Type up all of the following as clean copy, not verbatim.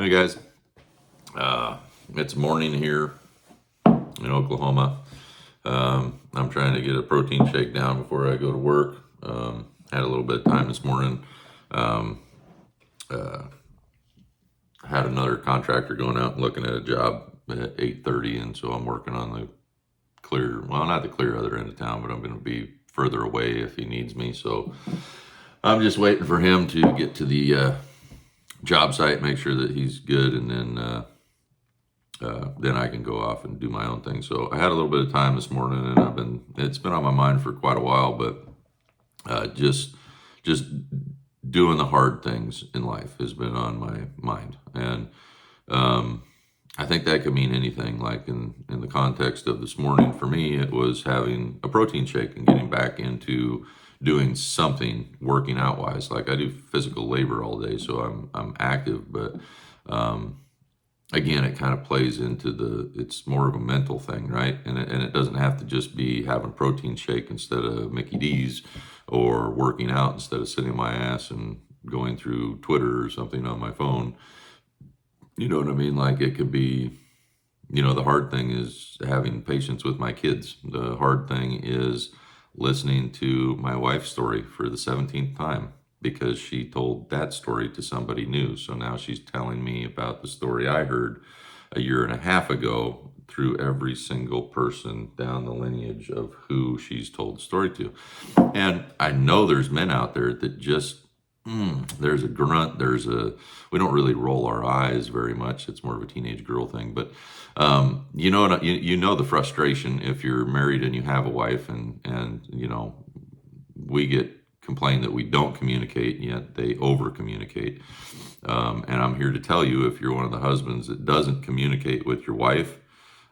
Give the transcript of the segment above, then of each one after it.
Hey guys, it's morning here in Oklahoma. I'm trying to get a protein shake down before I go to work. Had a little bit of time this morning. Um, had another contractor going out and looking at a job at 8:30, and so I'm working on the clear. Well, not the clear other end of town, but I'm going to be further away if he needs me. So I'm just waiting for him to get to the job site, make sure that he's good, and then I can go off and do my own thing. So I had a little bit of time this morning, and it's been on my mind for quite a while, but just doing the hard things in life has been on my mind. And um, I think that could mean anything. Like in the context of this morning, for me, it was having a protein shake and getting back into doing something working out wise. Like I do physical labor all day, so I'm active, but um, again, it kind of plays into it's more of a mental thing, right? And it doesn't have to just be having protein shake instead of Mickey D's, or working out instead of sitting my ass and going through Twitter or something on my phone. You know what I mean? Like it could be, the hard thing is having patience with my kids. The hard thing is listening to my wife's story for the 17th time because she told that story to somebody new. So now she's telling me about the story I heard a year and a half ago through every single person down the lineage of who she's told the story to. And I know there's men out there that just, there's a grunt, we don't really roll our eyes very much. It's more of a teenage girl thing, but you know the frustration if you're married and you have a wife, and we get complained that we don't communicate, yet they over communicate. And I'm here to tell you, if you're one of the husbands that doesn't communicate with your wife,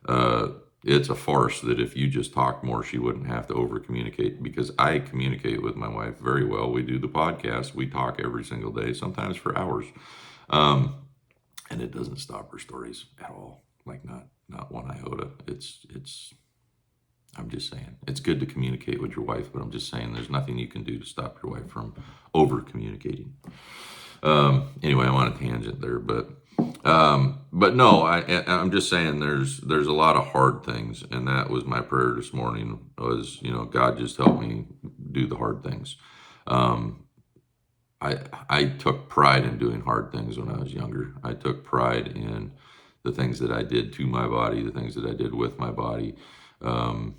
uh, it's a farce that if you just talked more, she wouldn't have to over communicate, because I communicate with my wife very well. We do the podcast, we talk every single day, sometimes for hours. Um, and it doesn't stop her stories at all. Like not one iota. It's I'm just saying it's good to communicate with your wife, but I'm just saying there's nothing you can do to stop your wife from over communicating. Anyway, I'm on a tangent there, but no, I'm just saying there's a lot of hard things, and that was my prayer this morning. Was, God, just help me do the hard things. Um, I took pride in doing hard things when I was younger. I took pride in the things that I did to my body, the things that I did with my body. Um,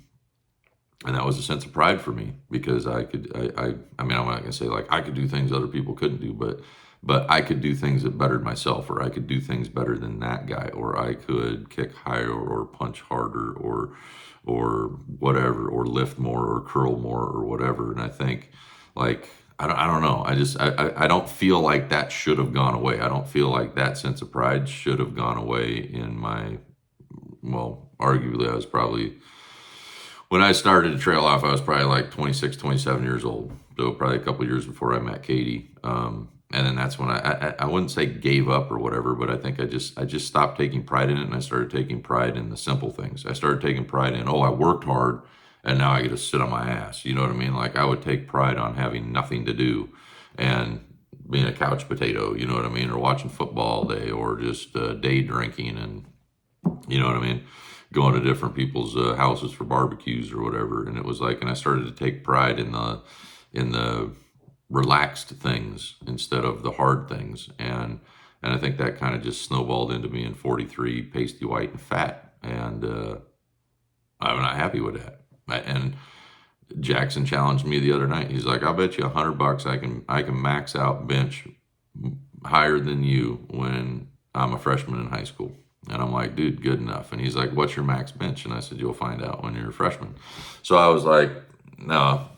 and that was a sense of pride for me, because I mean, I'm not gonna say like I could do things other people couldn't do, but I could do things that bettered myself, or I could do things better than that guy, or I could kick higher or punch harder or whatever, or lift more or curl more or whatever. And I think, like, I don't know. I don't feel like that should have gone away. I don't feel like that sense of pride should have gone away in my, well, arguably I was probably, when I started to trail off, I was probably like 26, 27 years old. So probably a couple of years before I met Katie. And then that's when I wouldn't say gave up or whatever, but I think I just stopped taking pride in it, and I started taking pride in the simple things. I started taking pride in, oh, I worked hard and now I get to sit on my ass. You know what I mean? Like I would take pride on having nothing to do and being a couch potato, you know what I mean? Or watching football all day, or just day drinking, and you know what I mean? Going to different people's houses for barbecues or whatever. And it was like, and I started to take pride in the relaxed things instead of the hard things. And I think that kind of just snowballed into being 43, pasty white and fat. And I'm not happy with that. And Jackson challenged me the other night. He's like, "I'll bet you $100 I can max out bench higher than you when I'm a freshman in high school." And I'm like, "Dude, good enough." And he's like, "What's your max bench?" And I said, "You'll find out when you're a freshman." So I was like, no,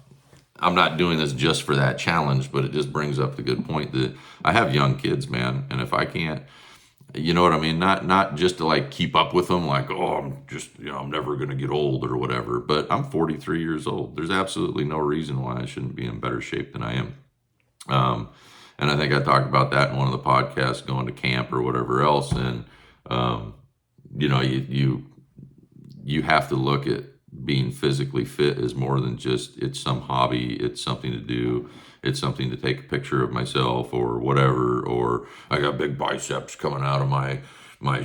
I'm not doing this just for that challenge, but it just brings up the good point that I have young kids, man. And if I can't, you know what I mean? Not just to like keep up with them, like, oh, I'm just, I'm never gonna get old or whatever. But I'm 43 years old. There's absolutely no reason why I shouldn't be in better shape than I am. Um, and I think I talked about that in one of the podcasts, going to camp or whatever else. And um, you have to look at being physically fit as more than just it's some hobby, it's something to do. it's something to take a picture of myself or whatever, or I got big biceps coming out of my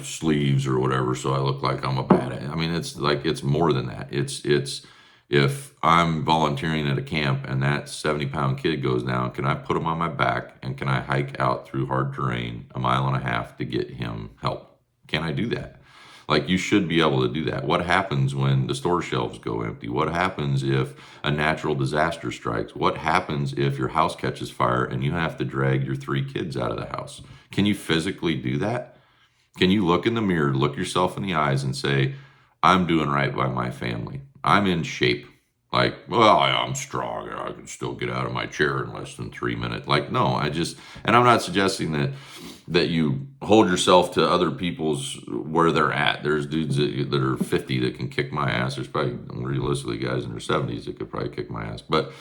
sleeves or whatever, so I look like I'm a badass. I mean, it's like, it's more than that. It's if I'm volunteering at a camp and that 70-pound kid goes down, can I put him on my back and can I hike out through hard terrain 1.5 miles to get him help? Can I do that? Like, you should be able to do that. What happens when the store shelves go empty? What happens if a natural disaster strikes? What happens if your house catches fire and you have to drag your 3 kids out of the house? Can you physically do that? Can you look in the mirror, look yourself in the eyes and say, I'm doing right by my family. I'm in shape. Like, well, I'm strong. I can still get out of my chair in less than 3 minutes. Like, no, and I'm not suggesting that you hold yourself to other people's where they're at. There's dudes that are 50 that can kick my ass. There's probably realistically guys in their 70s that could probably kick my ass. But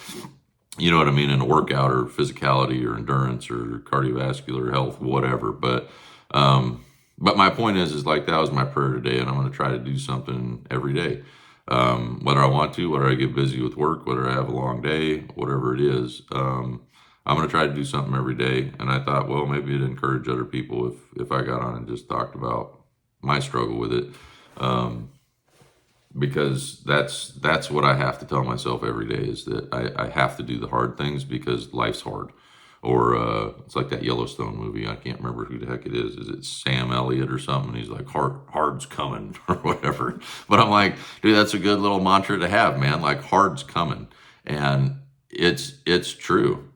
you know what I mean, in a workout or physicality or endurance or cardiovascular health, whatever. But my point is like, that was my prayer today, and I'm going to try to do something every day. Whether I want to, whether I get busy with work, whether I have a long day, whatever it is, I'm going to try to do something every day. And I thought, well, maybe it'd encourage other people if I got on and just talked about my struggle with it. Because that's what I have to tell myself every day, is that I have to do the hard things because life's hard. Or it's like that Yellowstone movie. I can't remember who the heck it is. Is it Sam Elliott or something? He's like, hard's coming or whatever. But I'm like, dude, that's a good little mantra to have, man. Like, hard's coming. And it's true.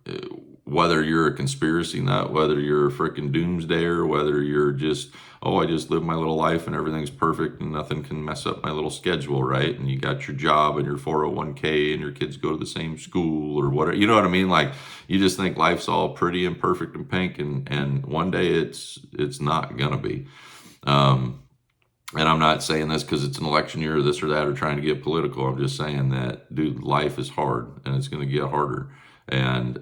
Whether you're a conspiracy nut, whether you're a freaking doomsdayer, whether you're just, oh, I just live my little life and everything's perfect and nothing can mess up my little schedule, right? And you got your job and your 401k and your kids go to the same school or whatever. You know what I mean? Like, you just think life's all pretty and perfect and pink, and one day it's not gonna be. And I'm not saying this because it's an election year or this or that or trying to get political. I'm just saying that, dude, life is hard and it's gonna get harder. And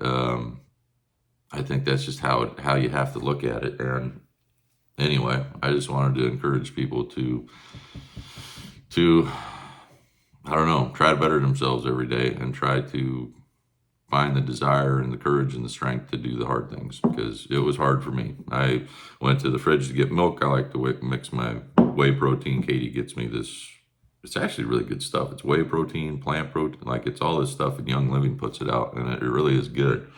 I think that's just how you have to look at it. And anyway, I just wanted to encourage people to I don't know, try to better themselves every day and try to find the desire and the courage and the strength to do the hard things, because it was hard for me. I went to the fridge to get milk. I like to mix my whey protein. Katie gets me this. It's actually really good stuff. It's whey protein, plant protein, like it's all this stuff, and Young Living puts it out, and it really is good.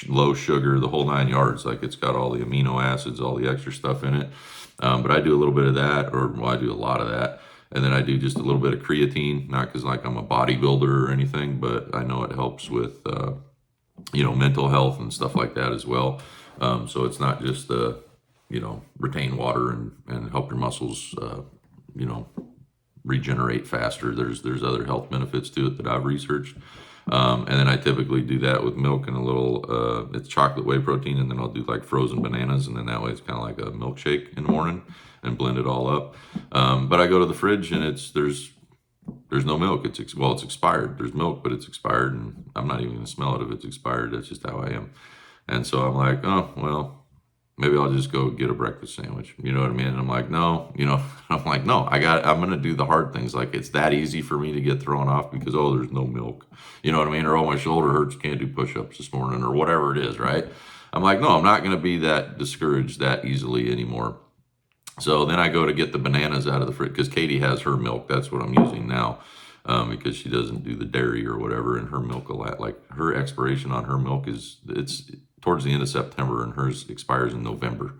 Low sugar, the whole 9 yards. Like, it's got all the amino acids, all the extra stuff in it. But I do a little bit of that, I do a lot of that. And then I do just a little bit of creatine, not because like I'm a bodybuilder or anything, but I know it helps with, mental health and stuff like that as well. So it's not just retain water and help your muscles, regenerate faster. There's other health benefits to it that I've researched. And then I typically do that with milk and a little, it's chocolate whey protein, and then I'll do like frozen bananas, and then that way it's kind of like a milkshake in the morning and blend it all up. But I go to the fridge and there's no milk. It's expired. There's milk, but it's expired, and I'm not even gonna smell it if it's expired. That's just how I am. And so I'm like, oh, well, maybe I'll just go get a breakfast sandwich. You know what I mean? And I'm like, no, I'm like, no, I'm going to do the hard things. Like, it's that easy for me to get thrown off because, oh, there's no milk. You know what I mean? Or, oh, my shoulder hurts, can't do push-ups this morning, or whatever it is, right? I'm like, no, I'm not going to be that discouraged that easily anymore. So then I go to get the bananas out of the fridge because Katie has her milk. That's what I'm using now, because she doesn't do the dairy or whatever, and her milk, like her expiration on her milk it's towards the end of September, and hers expires in November.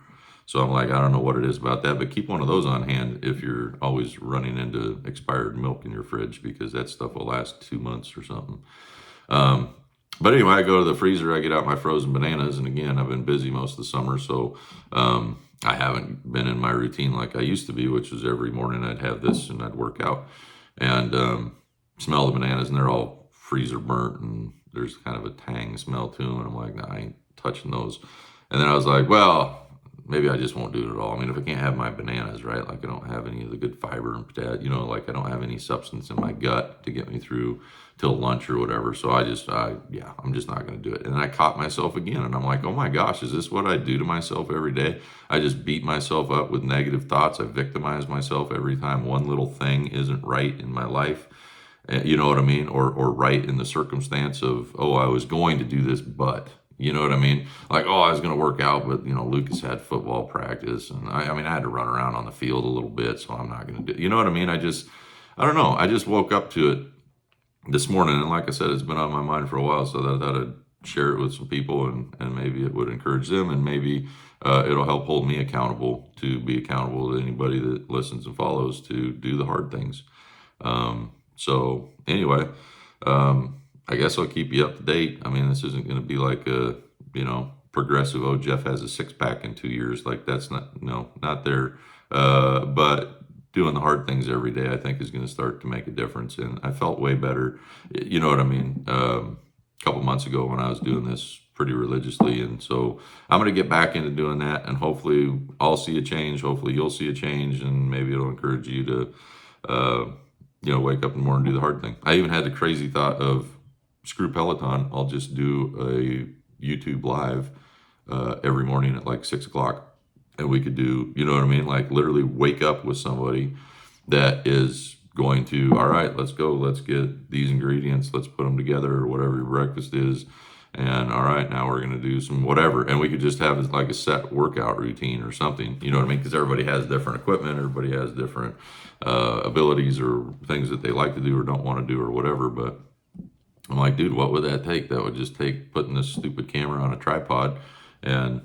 So I'm like, I don't know what it is about that, but keep one of those on hand if you're always running into expired milk in your fridge, because that stuff will last 2 months or something. But anyway, I go to the freezer, I get out my frozen bananas, and again, I've been busy most of the summer, so I haven't been in my routine like I used to be, which was every morning I'd have this and I'd work out and smell the bananas, and they're all freezer burnt, and there's kind of a tang smell to them, and I'm like, nah, I ain't touching those. And then I was like, well, maybe I just won't do it at all. I mean, if I can't have my bananas, right, like I don't have any of the good fiber and potassium, like I don't have any substance in my gut to get me through till lunch or whatever. So I'm just not going to do it. And I caught myself again, and I'm like, oh my gosh, is this what I do to myself every day? I just beat myself up with negative thoughts. I victimize myself every time one little thing isn't right in my life. You know what I mean? Or right in the circumstance of, oh, I was going to do this, but you know what I mean? Like, oh, I was going to work out, but Lucas had football practice, and I mean, I had to run around on the field a little bit, so I'm not going to do. You know what I mean? I don't know. I just woke up to it this morning, and like I said, it's been on my mind for a while, so that I thought I'd share it with some people, and maybe it would encourage them, and maybe it'll help hold me accountable to be accountable to anybody that listens and follows to do the hard things. So anyway, I guess I'll keep you up to date. I mean, this isn't going to be like a, progressive, oh, Jeff has a 6-pack in 2 years. Like, that's not there. But doing the hard things every day, I think, is going to start to make a difference. And I felt way better. You know what I mean? A couple months ago when I was doing this pretty religiously. And so I'm going to get back into doing that, and hopefully I'll see a change. Hopefully you'll see a change, and maybe it'll encourage you to, wake up in the morning and do the hard thing. I even had the crazy thought of, screw Peloton, I'll just do a YouTube live every morning at like 6 o'clock. And we could do, you know what I mean? Like, literally wake up with somebody that is going to, all right, let's go, let's get these ingredients, let's put them together, or whatever your breakfast is. And all right, now we're going to do some whatever. And we could just have like a set workout routine or something, you know what I mean? Because everybody has different equipment, everybody has different abilities or things that they like to do or don't want to do or whatever. But I'm like, dude, what would that take? That would just take putting this stupid camera on a tripod and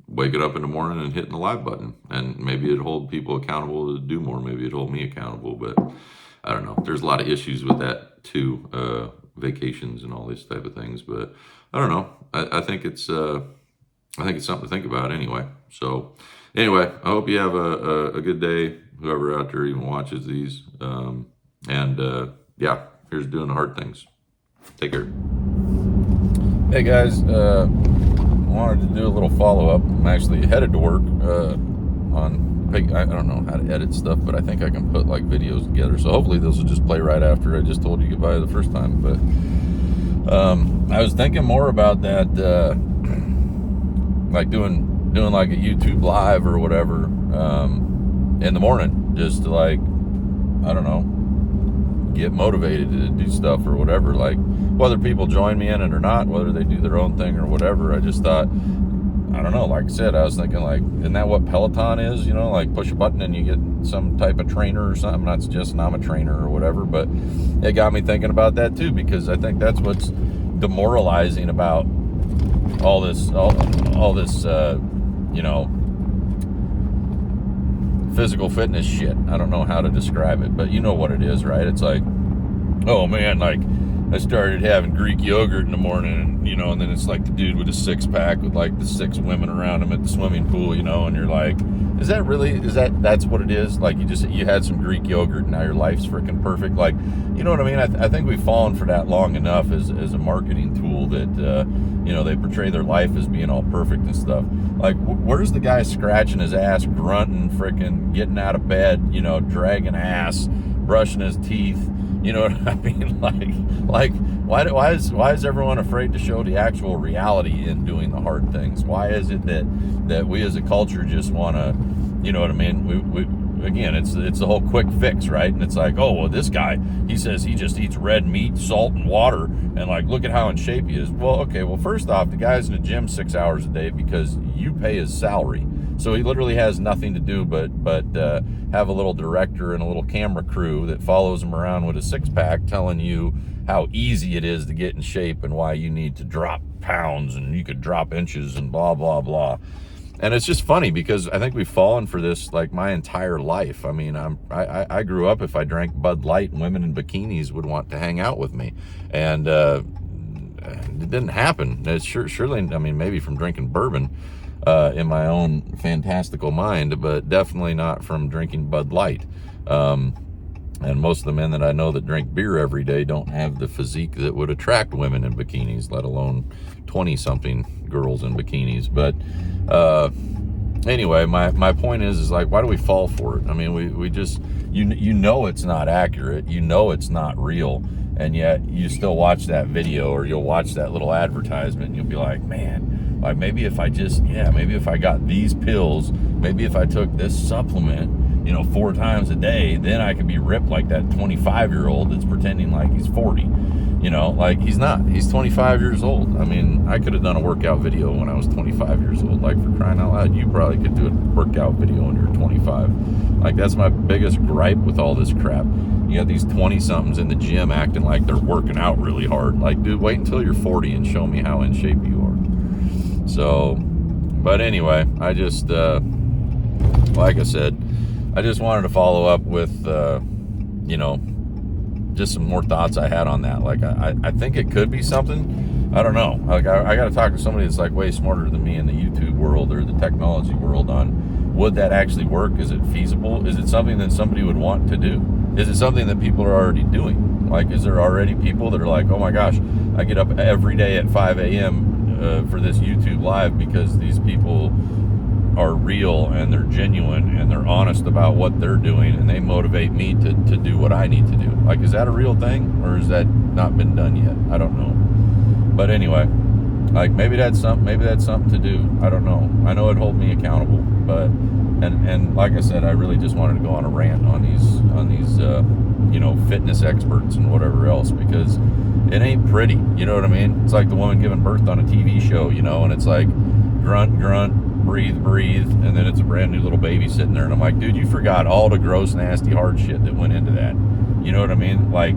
waking up in the morning and hitting the live button. And maybe it'd hold people accountable to do more. Maybe it'd hold me accountable. But I don't know. There's a lot of issues with that too, vacations and all these type of things. But I don't know. I think it's something to think about anyway. So anyway, I hope you have a good day, whoever out there even watches these. Yeah, here's doing the hard things. Take care. Hey guys, wanted to do a little follow-up. I'm actually headed to work I don't know how to edit stuff, but I think I can put like videos together. So hopefully this will just play right after I just told you goodbye the first time. But I was thinking more about that, like doing like a YouTube live or whatever in the morning, just to, like, I don't know, get motivated to do stuff or whatever. Like, whether people join me in it or not, whether they do their own thing or whatever, I just thought, I don't know, like I said, I was thinking, like, isn't that what Peloton is? Like, push a button and you get some type of trainer or something. I'm not suggesting I'm a trainer or whatever, but it got me thinking about that too, because I think that's what's demoralizing about all this physical fitness shit. I don't know how to describe it, but you know what it is, right? It's like, oh man, like, I started having Greek yogurt in the morning, and then it's like the dude with a 6-pack with like the 6 women around him at the swimming pool, and you're like, that's what it is? Like, you had some Greek yogurt and now your life's freaking perfect. Like, you know what I mean? I think we've fallen for that long enough as a marketing tool that, they portray their life as being all perfect and stuff. Like, where's the guy scratching his ass, grunting, freaking getting out of bed, dragging ass, brushing his teeth? You know what I mean? Like, why is everyone afraid to show the actual reality in doing the hard things? Why is it that we as a culture just want to, you know what I mean? We again, it's the whole quick fix, right? And it's like, oh, well, this guy, he says he just eats red meat, salt, and water, and like, look at how in shape he is. Well, okay, well, first off, the guy's in the gym 6 hours a day because you pay his salary. So he literally has nothing to do but have a little director and a little camera crew that follows him around with a 6-pack telling you how easy it is to get in shape and why you need to drop pounds and you could drop inches and blah, blah, blah. And it's just funny because I think we've fallen for this like my entire life. I mean, I grew up, if I drank Bud Light, women in bikinis would want to hang out with me. And it didn't happen. It's surely, I mean, maybe from drinking bourbon in my own fantastical mind, but definitely not from drinking Bud Light. And most of the men that I know that drink beer every day don't have the physique that would attract women in bikinis, let alone 20-something girls in bikinis. But anyway, my point is like, why do we fall for it? I mean, we just, it's not accurate, it's not real, and yet you still watch that video or you'll watch that little advertisement and you'll be like, man, like maybe if I got these pills, maybe if I took this supplement, 4 times a day, then I could be ripped like that 25-year-old that's pretending like he's 40. Like he's not. He's 25 years old. I mean, I could have done a workout video when I was 25 years old. Like, for crying out loud, you probably could do a workout video when you're 25. Like, that's my biggest gripe with all this crap. You got these 20-somethings in the gym acting like they're working out really hard. Like, dude, wait until you're 40 and show me how in shape you are. So, but anyway, I just, like I said, I just wanted to follow up with, just some more thoughts I had on that. Like, I think it could be something. I don't know. Like, I got to talk to somebody that's like way smarter than me in the YouTube world or the technology world on, would that actually work? Is it feasible? Is it something that somebody would want to do? Is it something that people are already doing? Like, is there already people that are like, oh my gosh, I get up every day at 5 a.m. For this YouTube live because these people are real and they're genuine and they're honest about what they're doing and they motivate me to do what I need to do. Like, is that a real thing, or has that not been done yet? I don't know. But anyway, like, maybe that's something to do. I don't know. I know it'd hold me accountable, but and like I said, I really just wanted to go on a rant on these fitness experts and whatever else, because it ain't pretty. You know what I mean? It's like the woman giving birth on a TV show, and it's like grunt, breathe, and then it's a brand new little baby sitting there, and I'm like, dude, you forgot all the gross, nasty, hard shit that went into that. You know what I mean? Like,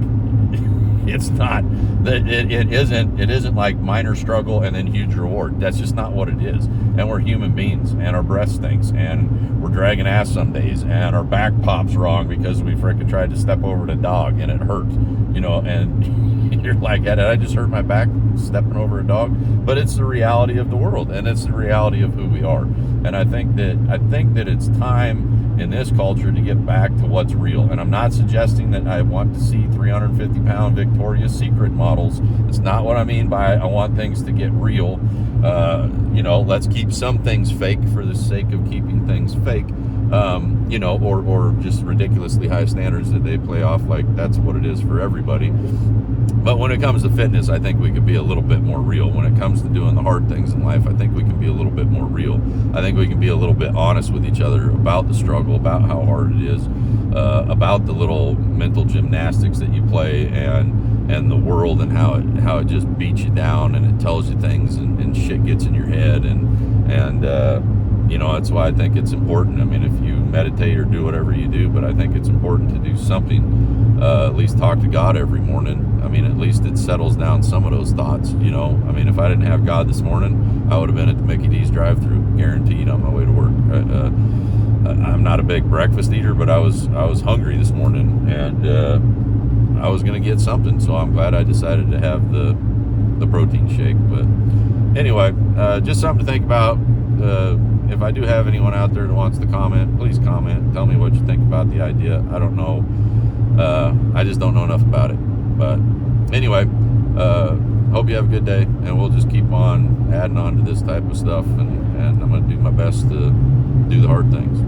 it's not that it isn't like minor struggle and then huge reward. That's just not what it is. And we're human beings, and our breath stinks, and we're dragging ass some days, and our back pops wrong because we frickin' tried to step over the dog and it hurt, and you're like, did I just hurt my back stepping over a dog? But it's the reality of the world, and it's the reality of who we are. And I think that it's time in this culture to get back to what's real. And I'm not suggesting that I want to see 350-pound Victoria's Secret models. It's not what I mean by I want things to get real. Let's keep some things fake for the sake of keeping things fake. Or just ridiculously high standards that they play off like that's what it is for everybody. But when it comes to fitness, I think we could be a little bit more real. When it comes to doing the hard things in life, I think we can be a little bit more real. I think we can be a little bit honest with each other about the struggle, about how hard it is, about the little mental gymnastics that you play, and the world, and how it just beats you down and it tells you things, and shit gets in your head, and that's why I think it's important. I mean, if you meditate or do whatever you do, but I think it's important to do something, at least talk to God every morning. I mean, at least it settles down some of those thoughts, I mean, if I didn't have God this morning, I would have been at the Mickey D's drive-thru, guaranteed, on my way to work. I'm not a big breakfast eater, but I was hungry this morning, and I was going to get something, so I'm glad I decided to have the protein shake. But anyway, just something to think about. If I do have anyone out there that wants to comment, please comment. Tell me what you think about the idea. I don't know. I just don't know enough about it. But anyway, hope you have a good day, and we'll just keep on adding on to this type of stuff, and I'm going to do my best to do the hard things.